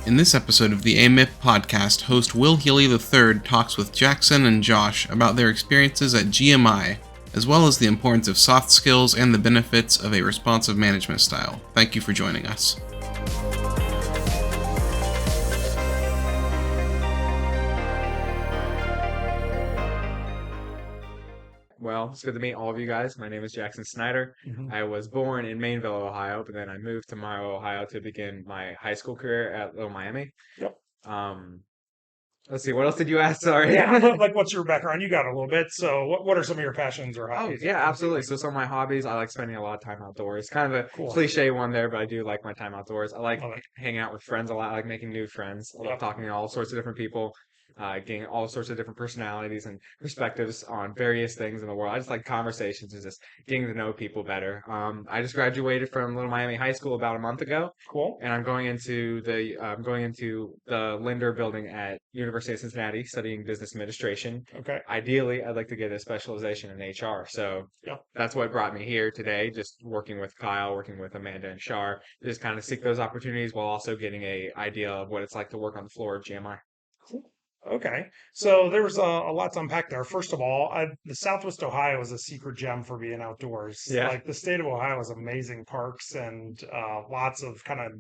In this episode of the AMIP Podcast, host Will Healy III talks with Jackson and Josh about their experiences at GMI, as well as the importance of soft skills and the benefits of a responsive management style. Thank you for joining us. Well, it's good to meet all of you guys. My name is Jackson Snider. I was born in Mainville, Ohio, but then I moved to Monroe, Ohio to begin my high school career at Little Miami. Yep. Let's see, what else did you ask? Sorry. Yeah, like what's your background? You got a little bit. So what are some of your passions or Oh, hobbies? yeah, absolutely. So some of my hobbies, I like spending a lot of time outdoors. Kind of a Cool. cliche one there, but I do like my time outdoors. I like Love it. hanging out with friends a lot. I like making new friends. I love Yep. talking to all sorts of different people, getting all sorts of different personalities and perspectives on various things in the world. I just like conversations and just getting to know people better. I just graduated from Little Miami High School about a month ago, Cool. and I'm going into the Linder building at University of Cincinnati studying business administration. Okay. Ideally, I'd like to get a specialization in HR. So Yep. that's what brought me here today, just working with Kyle, working with Amanda and Shar, just kind of seek those opportunities while also getting a idea of what it's like to work on the floor of GMI. Cool. Okay. So there's a lot to unpack there. First of all, the Southwest Ohio is a secret gem for being outdoors. Yeah. Like the state of Ohio has amazing parks and lots of kind of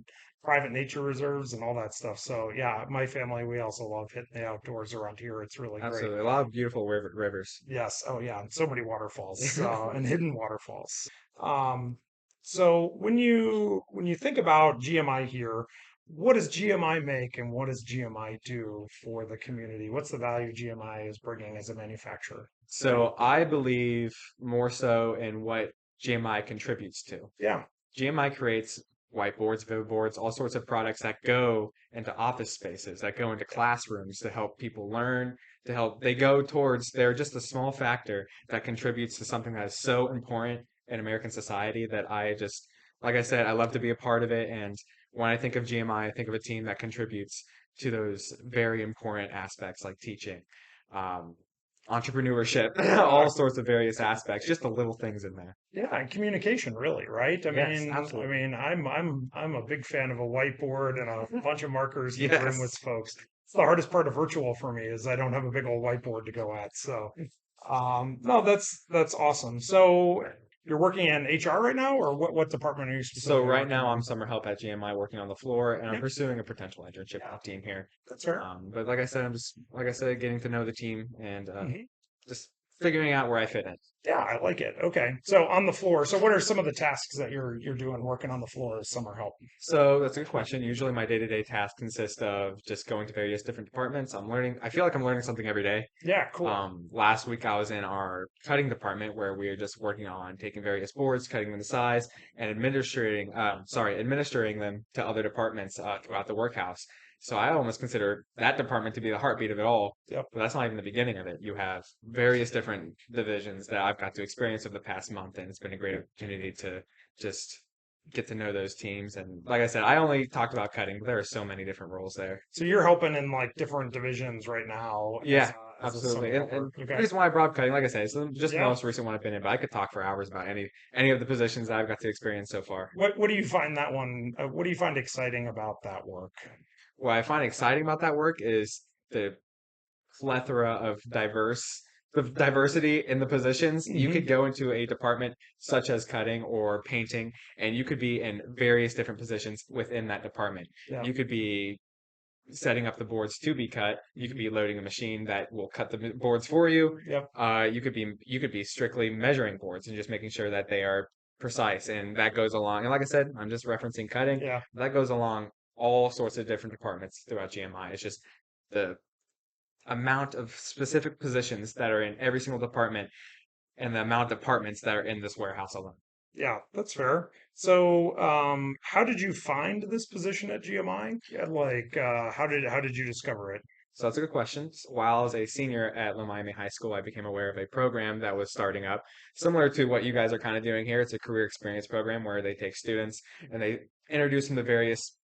private nature reserves and all that stuff. So yeah, my family, we also love hitting the outdoors around here. It's really great. Absolutely. A lot of beautiful rivers. Yes. Oh, yeah. And so many waterfalls and hidden waterfalls. So when you think about GMI here, what does GMI make and what does GMI do for the community? What's the value GMI is bringing as a manufacturer? So I believe more so in what GMI contributes to. Yeah. GMI creates whiteboards, vivid boards, all sorts of products that go into office spaces, that go into classrooms to help people learn, they're just a small factor that contributes to something that is so important in American society that like I said, I love to be a part of it. And when I think of GMI, I think of a team that contributes to those very important aspects like teaching, entrepreneurship, all sorts of various aspects, just the little things in there. Yeah, and communication really, right? Yes, absolutely. I'm a big fan of a whiteboard and a bunch of markers in the room Yes. with folks. It's the hardest part of virtual for me is I don't have a big old whiteboard to go at. So, no, that's awesome. So you're working in HR right now, or what department are you So specifically right working now in? I'm summer help at GMI working on the floor, and I'm Yeah. pursuing a potential internship with the team here. That's fair. But like I said, getting to know the team and Mhm. just figuring out where I fit in. Yeah, I like it. Okay. So on the floor, so what are some of the tasks that you're doing working on the floor as summer help? So that's a good question. Usually my day-to-day tasks consist of just going to various different departments. I feel like I'm learning something every day. Yeah, cool. Last week I was in our cutting department where we are just working on taking various boards, cutting them to size, and administering them to other departments throughout the workhouse. So I almost consider that department to be the heartbeat of it all. Yep. But that's not even the beginning of it. You have various different divisions that I've got to experience over the past month, and it's been a great opportunity to just get to know those teams. And like I said, I only talked about cutting, but there are so many different roles there. So you're helping in like different divisions right now. Yeah, as a absolutely. summer And helper. the Okay. reason why I brought up cutting, like I said, it's just the Yeah. most recent one I've been in, but I could talk for hours about any of the positions that I've got to experience so far. What do you find that one? What do you find exciting about that work? What I find exciting about that work is the plethora of the diversity in the positions. You could go into a department such as cutting or painting, and you could be in various different positions within that department. Yeah. You could be setting up the boards to be cut. You could be loading a machine that will cut the boards for you. Yep. You could be strictly measuring boards and just making sure that they are precise, and that goes along. And like I said, I'm just referencing cutting. Yeah. That goes along all sorts of different departments throughout GMI. It's just the amount of specific positions that are in every single department and the amount of departments that are in this warehouse alone. Yeah, that's fair. So, how did you find this position at GMI? Yeah, like, how did you discover it? So that's a good question. While I was a senior at Little Miami High School, I became aware of a program that was starting up, similar to what you guys are kind of doing here. It's a career experience program where they take students and they introduce them to various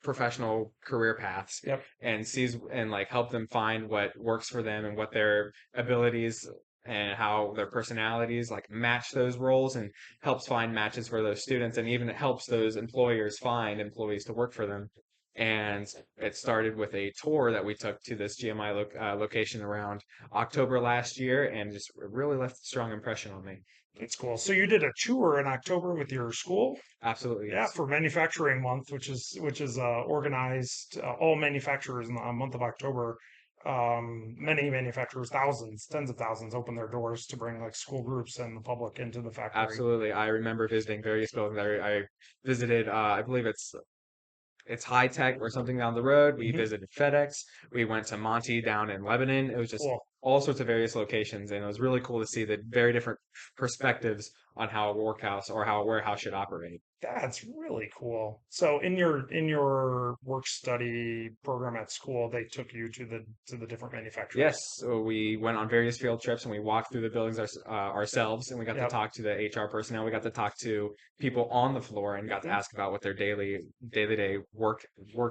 professional career paths. Yep. And like help them find what works for them and what their abilities and how their personalities like match those roles, and helps find matches for those students, and even it helps those employers find employees to work for them. And it started with a tour that we took to this GMI location around October last year, and just really left a strong impression on me. That's cool. So you did a tour in October with your school? Absolutely, Yeah, yes. for Manufacturing Month, which is organized all manufacturers in the month of October. Many manufacturers, thousands, tens of thousands, open their doors to bring like school groups and the public into the factory. Absolutely. I remember visiting various buildings. I visited, I believe it's High Tech or something down the road. We Hmm. visited FedEx. We went to Monty down in Lebanon. It was just Cool. all sorts of various locations, and it was really cool to see the very different perspectives on how a workhouse or how a warehouse should operate. That's really cool. So in your work study program at school, they took you to the different manufacturers. Yes, so we went on various field trips and we walked through the buildings ourselves, and we got to Yep. talk to the HR personnel. We got to talk to people on the floor and got to Mhm. ask about what their day-to-day work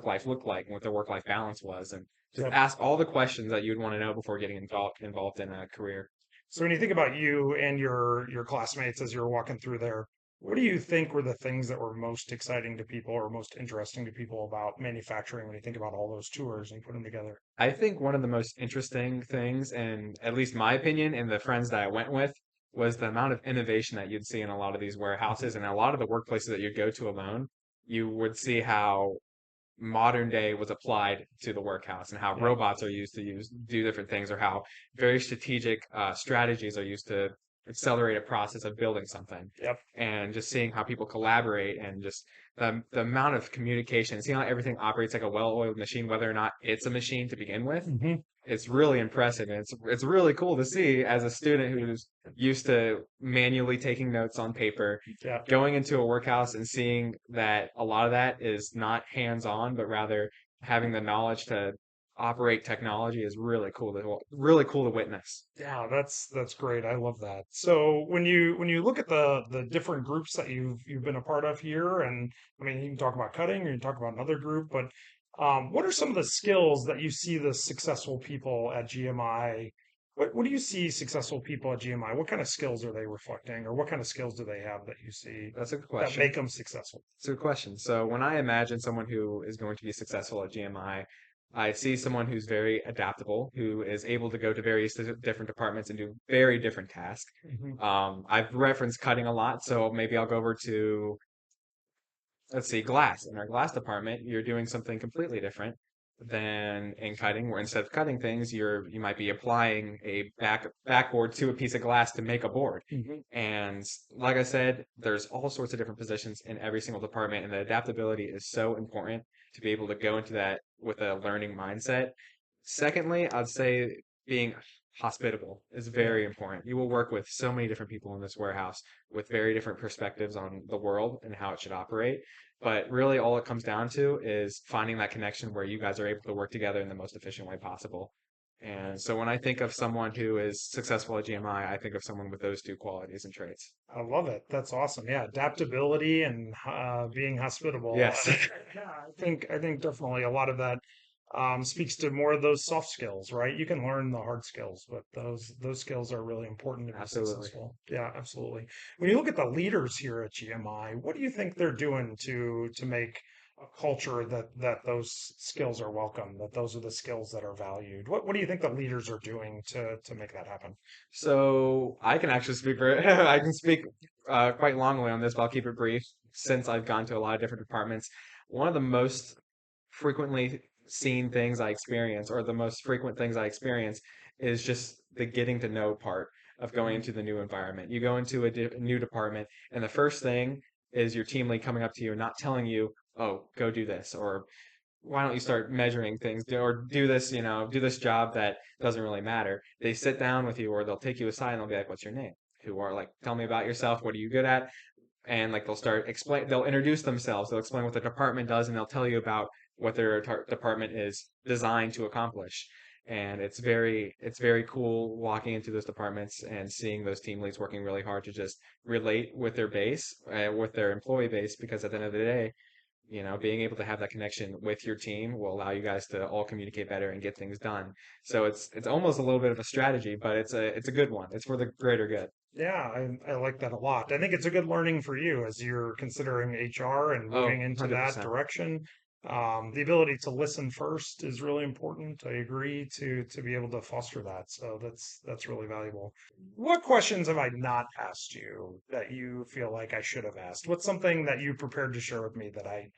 life looked like and what their work-life balance was, and just Yep. ask all the questions that you'd want to know before getting involved in a career. So when you think about you and your classmates as you're walking through there, what do you think were the things that were most exciting to people or most interesting to people about manufacturing when you think about all those tours and put them together? I think one of the most interesting things, and at least my opinion, and the friends that I went with, was the amount of innovation that you'd see in a lot of these Mhm. warehouses and a lot of the workplaces that you'd go to alone. You would see how modern day was applied to the workhouse and how Yep. robots are used to do different things, or how very strategic strategies are used to accelerate a process of building something, Yep. and just seeing how people collaborate, and just the amount of communication, seeing how everything operates like a well-oiled machine, whether or not it's a machine to begin with. Hmm. It's really impressive, and it's really cool to see as a student who's used to manually taking notes on paper, Yep. going into a workhouse and seeing that a lot of that is not hands-on, but rather having the knowledge to operate technology is really cool to witness. Yeah, that's great. I love that. So when you look at the different groups that you've been a part of here, and I mean you can talk about cutting or you can talk about another group, but what are some of the skills that you see the successful people at GMI? What do you see successful people at GMI? What kind of skills are they reflecting, or what kind of skills do they have that you see That's a good that question. make them successful? It's a good question. So when I imagine someone who is going to be successful at GMI, I see someone who's very adaptable, who is able to go to various different departments and do very different tasks. Hmm. I've referenced cutting a lot, so maybe I'll go over to, let's see, glass. In our glass department, you're doing something completely different than in cutting, where instead of cutting things, you might be applying a backboard to a piece of glass to make a board. Hmm. And like I said, there's all sorts of different positions in every single department, and the adaptability is so important to be able to go into that with a learning mindset. Secondly, I'd say being hospitable is Yeah. very important. You will work with so many different people in this warehouse with very different perspectives on the world and how it should operate. But really, all it comes down to is finding that connection where you guys are able to work together in the most efficient way possible. And so when I think of someone who is successful at GMI, I think of someone with those two qualities and traits. I love it. That's awesome. Yeah, adaptability and being hospitable. Yes, Yeah, I think definitely a lot of that speaks to more of those soft skills, right? You can learn the hard skills, but those skills are really important to be absolutely. successful. Yeah, absolutely. When you look at the leaders here at GMI, what do you think they're doing to make a culture that those skills are welcome, that those are the skills that are valued? What do you think the leaders are doing to make that happen? So I can actually speak for I can speak quite longly on this, but I'll keep it brief since I've gone to a lot of different departments. One of the most frequently seen things I experience, or the most frequent things I experience, is just the getting to know part of going Mhm. into the new environment. You go into a new department, and the first thing is your team lead coming up to you and not telling you, "Oh, go do this," or why don't you start measuring things, or do this, do this job that doesn't really matter. They sit down with you, or they'll take you aside and they'll be like, what's your name? Who are, like, tell me about yourself. What are you good at? And like they'll introduce themselves. They'll explain what the department does, and they'll tell you about what their department is designed to accomplish. And it's very cool walking into those departments and seeing those team leads working really hard to just relate with their base, with their employee base, because at the end of the day, being able to have that connection with your team will allow you guys to all communicate better and get things done. So it's almost a little bit of a strategy, but it's a good one. It's for the greater good. Yeah, I like that a lot. I think it's a good learning for you as you're considering HR and Oh, moving into that 100%. direction. The ability to listen first is really important. I agree to be able to foster that. So that's really valuable. What questions have I not asked you that you feel like I should have asked? What's something that you prepared to share with me that I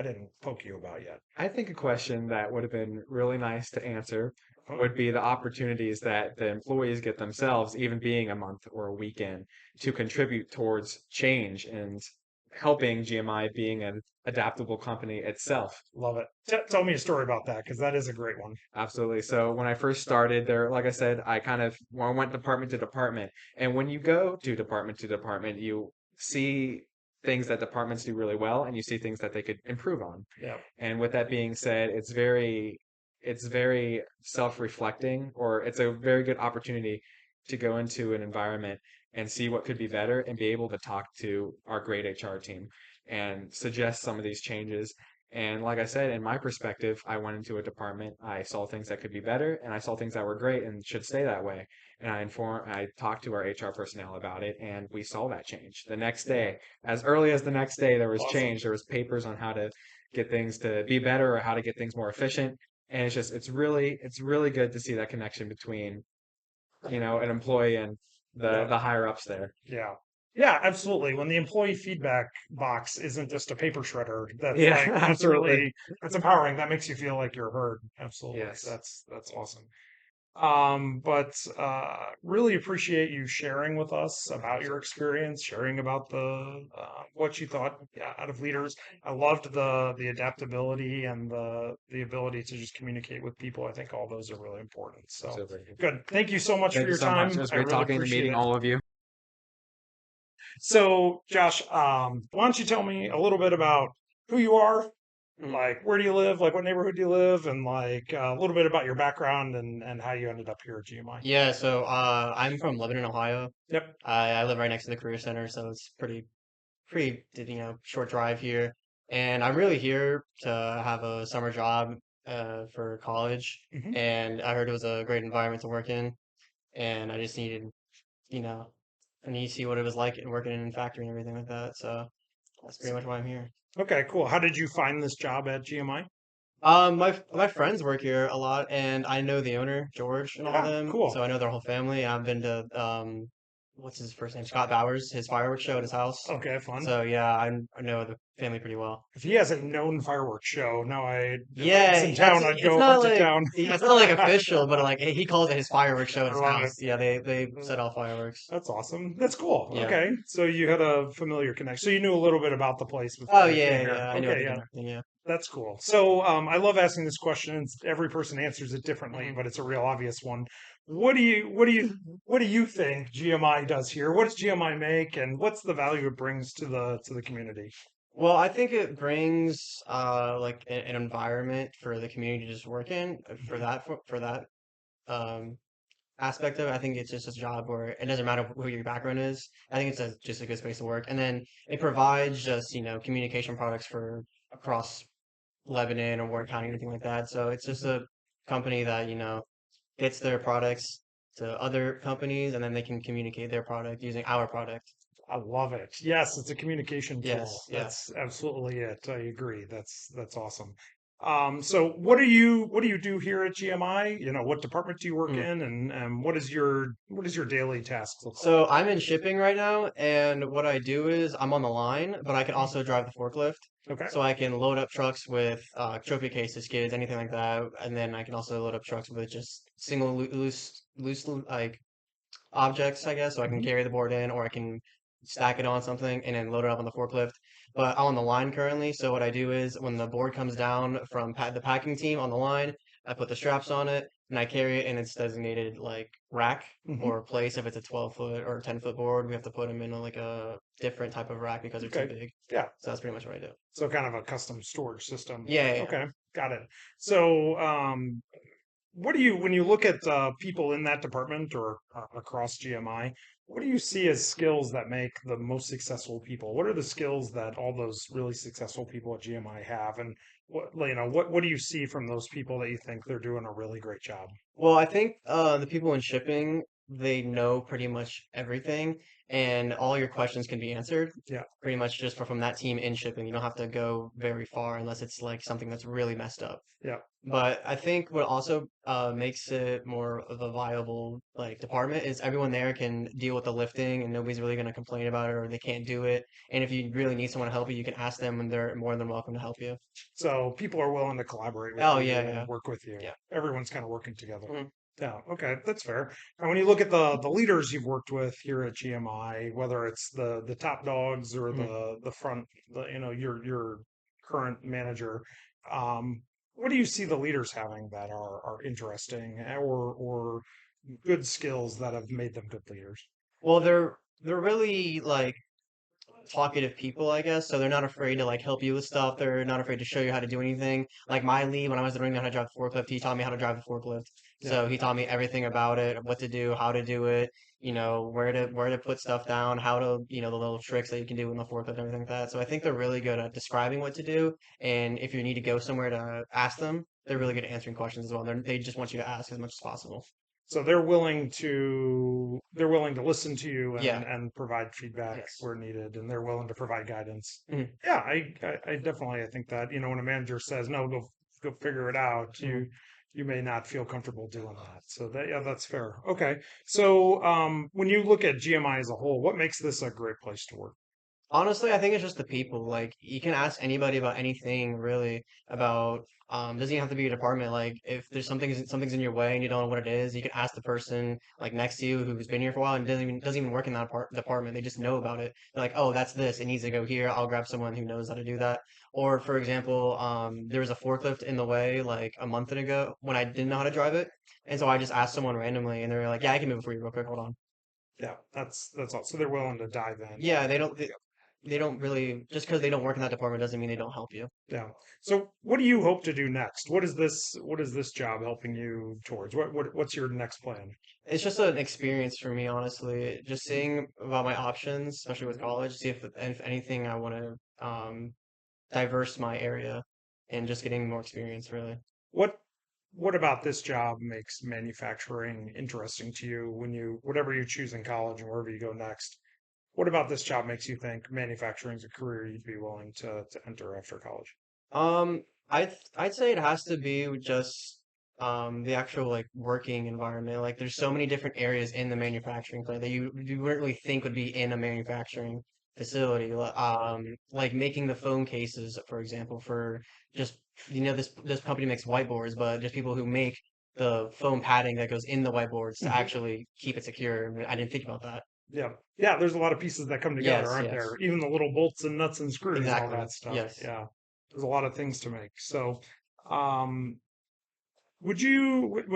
didn't poke you about yet? I think a question that would have been really nice to answer Oh, would be the opportunities that the employees get themselves, even being a month or a weekend, to contribute towards change and helping GMI being an adaptable company itself. love it. Tell me a story about that because that is a great one. Absolutely. So when I first started there, like I said, I went department to department. And when you go to department, you see things that departments do really well and you see things that they could improve on. Yeah. And with that being said, it's very self-reflecting, or it's a very good opportunity to go into an environment and see what could be better and be able to talk to our great HR team and suggest some of these changes. And like I said, in my perspective, I went into a department, I saw things that could be better, and I saw things that were great and should stay that way. And I talked to our HR personnel about it, and we saw that change. The next day, as early as the next day, there was Awesome. change. There was papers on how to get things to be better or how to get things more efficient. And it's really good to see that connection between, an employee and Yeah. the higher ups there. Yeah. Yeah, absolutely. When the employee feedback box isn't just a paper shredder, that's Yeah, like absolutely. that's empowering. That makes you feel like you're heard. Absolutely. Yes. That's awesome. But really appreciate you sharing with us about your experience, sharing about the what you thought out of leaders. I loved the adaptability and the ability to just communicate with people. I think all those are really important. So Super. good. Thank you so much for Thank you your so much. time. It was I great really talking and appreciate meeting it. all of you. So, Josh, why don't you tell me a little bit about who you are, like where do you live, like what neighborhood do you live, and like a little bit about your background and how you ended up here at GMI. Yeah, so I'm from Lebanon, Ohio. Yep. I live right next to the career center, so it's pretty short drive here. And I'm really here to have a summer job for college. Hmm. And I heard it was a great environment to work in, and I just needed, you know, I need to see what it was like working in a factory and everything like that. So that's pretty much why I'm here. Okay, cool. How did you find this job at GMI? My friends work here a lot, and I know the owner, George, and all of Yeah, them. cool. So I know their whole family. I've been to what's his first name? Scott Bowers, his fireworks show at his house. Okay, fun. So yeah, I know the family pretty well. If he has a known fireworks show, no, if I Yeah, was in town, I'd go hunt it down. it's not like official, but like he calls it his fireworks show at his I love it. house. Yeah, they set off fireworks. That's awesome. That's cool. Yeah. Okay, so you had a familiar connection. So you knew a little bit about the place Oh before you yeah, came here. yeah, I know Okay, they yeah. do everything. Yeah. That's cool. So I love asking this question. Every person answers it differently, Mhm. but it's a real obvious one. What do you think GMI does here? What does GMI make, and what's the value it brings to the community? Well, I think it brings like an environment for the community to just work in for that um aspect of it. I think it's just a job where it doesn't matter who your background is. I think it's just a good space to work. And then it provides just, communication products for across Lebanon or Warren County, anything like that. So it's just a company that, gets their products to other companies and then they can communicate their product using our product. I love it. Yes, it's a communication tool. Yes, yeah. That's absolutely it. I agree. That's awesome. So what do you do here at GMI? What department do you work Mm. in, and what is your daily tasks look like? So I'm in shipping right now, and what I do is I'm on the line, but I can also drive the forklift. Okay. So I can load up trucks with trophy cases, skids, anything like that, and then I can also load up trucks with just single loose like objects, I guess. So I can Mhm. carry the board in, or I can stack it on something and then load it up on the forklift. But I'm on the line currently, so what I do is when the board comes down from the packing team on the line, I put the straps on it and I carry it in its designated like rack Mhm. or place. If it's a 12-foot or 10-foot board, we have to put them in like a different type of rack because they're too Okay. big. Yeah. So that's pretty much what I do. So kind of a custom storage system. Yeah, yeah, yeah. Okay, got it. So, when you look at people in that department or across GMI, what do you see as skills that make the most successful people? What are the skills that all those really successful people at GMI have, and what do you see from those people that you think they're doing a really great job? Well, I think the people in shipping they know pretty much everything, and all your questions can be answered. Yeah. Pretty much just from that team in shipping. You don't have to go very far unless it's like something that's really messed up. Yeah. But I think what also makes it more of a viable like department is everyone there can deal with the lifting and nobody's really going to complain about it or they can't do it. And if you really need someone to help you, you can ask them and they're more than welcome to help you. So people are willing to collaborate with Oh you yeah, and yeah, work with you. yeah. Everyone's kind of working together. Mhm. Yeah, okay, that's fair. And when you look at the leaders you've worked with here at GMI, whether it's the top dogs or Mhm. the front, your current manager, what do you see the leaders having that are interesting or good skills that have made them good leaders? Well, they're really like talkative people, I guess. So they're not afraid to like help you with stuff. They're not afraid to show you how to do anything. Like my lead, when I was learning how to drive the forklift, he taught me how to drive the forklift. Yeah. So he taught me everything about it, what to do, how to do it, where to put stuff down, how to, the little tricks that you can do in the forklift and everything like that. So I think they're really good at describing what to do. And if you need to go somewhere to ask them, they're really good at answering questions as well. They just want you to ask as much as possible. So they're willing to listen to you Yeah. and provide feedback Yes. where needed, and they're willing to provide guidance. Mhm. Yeah, I definitely I think that when a manager says no, go figure it out, you may not feel comfortable doing that. So that's fair. Okay, so when you look at GMI as a whole, what makes this a great place to work? Honestly, I think it's just the people. Like you can ask anybody about anything really about doesn't even have to be a department. Like if there's something's in your way and you don't know what it is, you can ask the person like next to you who's been here for a while and doesn't even work in that department. They just know about it. They're like, oh, that's this. It needs to go here. I'll grab someone who knows how to do that. Or for example, there was a forklift in the way like a month ago when I didn't know how to drive it, and so I just asked someone randomly, and they were like, yeah, I can move it for you real quick. Hold on. Yeah, that's all. So they're willing to dive in. Yeah, they don't really just because they don't work in that department doesn't mean they don't help you. Yeah. So what do you hope to do next? What is this job helping you towards? What's your next plan? It's just an experience for me, honestly. Just seeing about my options, especially with college, see if anything I want to diverse my area and just getting more experience, really. What what about this job makes manufacturing interesting to you when whatever you choose in college and wherever you go next? What about this job makes you think manufacturing is a career you'd be willing to enter after college? Um, I'd say it has to be with just the actual like working environment. Like there's so many different areas in the manufacturing plant that you wouldn't really think would be in a manufacturing facility. Like making the phone cases, for example, for just this company makes whiteboards, but just people who make the foam padding that goes in the whiteboards to Mhm. actually keep it secure. I didn't think about that. Yeah. Yeah, there's a lot of pieces that come together, Yes, aren't yes, there? Even the little bolts and nuts and screws, all exactly. that stuff. Yes. Yeah. There's a lot of things to make. So, um, when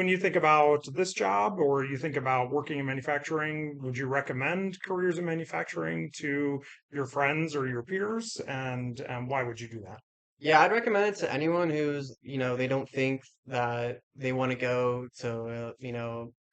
you think about this job or you think about working in manufacturing, would you recommend careers in manufacturing to your friends or your peers? And why would you do that? Yeah, I'd recommend it to anyone who's, they don't think that they want to go to,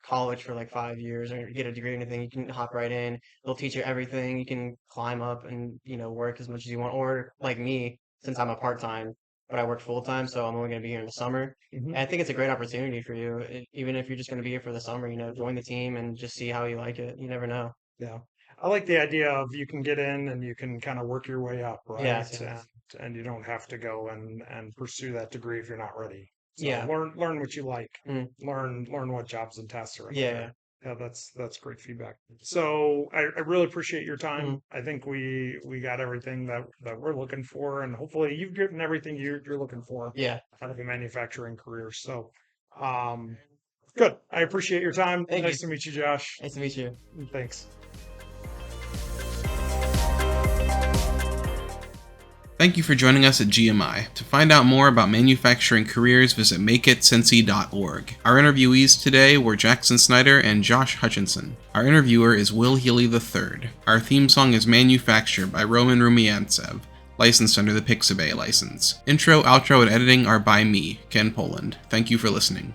college for like 5 years or get a degree or anything. You can hop right in. They'll teach you everything. You can climb up and, work as much as you want. Or like me, since I'm a part-time, but I work full-time, so I'm only going to be here in the summer. Hmm. And I think it's a great opportunity for you, even if you're just going to be here for the summer, join the team and just see how you like it. You never know. Yeah. I like the idea of you can get in and you can kind of work your way up, right? Yes, yes. And you don't have to go and pursue that degree if you're not ready. So Yeah. learn what you like. Mm. Learn what jobs and tasks are out Yeah, there. yeah. Yeah, that's great feedback. So I really appreciate your time. Mhm. I think we got everything that we're looking for, and hopefully you've gotten everything you're looking for Yeah. out of a manufacturing career. So um good. I appreciate your time. Thank you. Nice to meet you, Josh. Nice to meet you. Thanks. Thank you for joining us at GMI. To find out more about manufacturing careers, visit makeitcincy.org. Our interviewees today were Jackson Snider and Josh Hutchinson. Our interviewer is Will Healy III. Our theme song is Manufactured by Roman Rumiantsev, licensed under the Pixabay license. Intro, outro, and editing are by me, Ken Poland. Thank you for listening.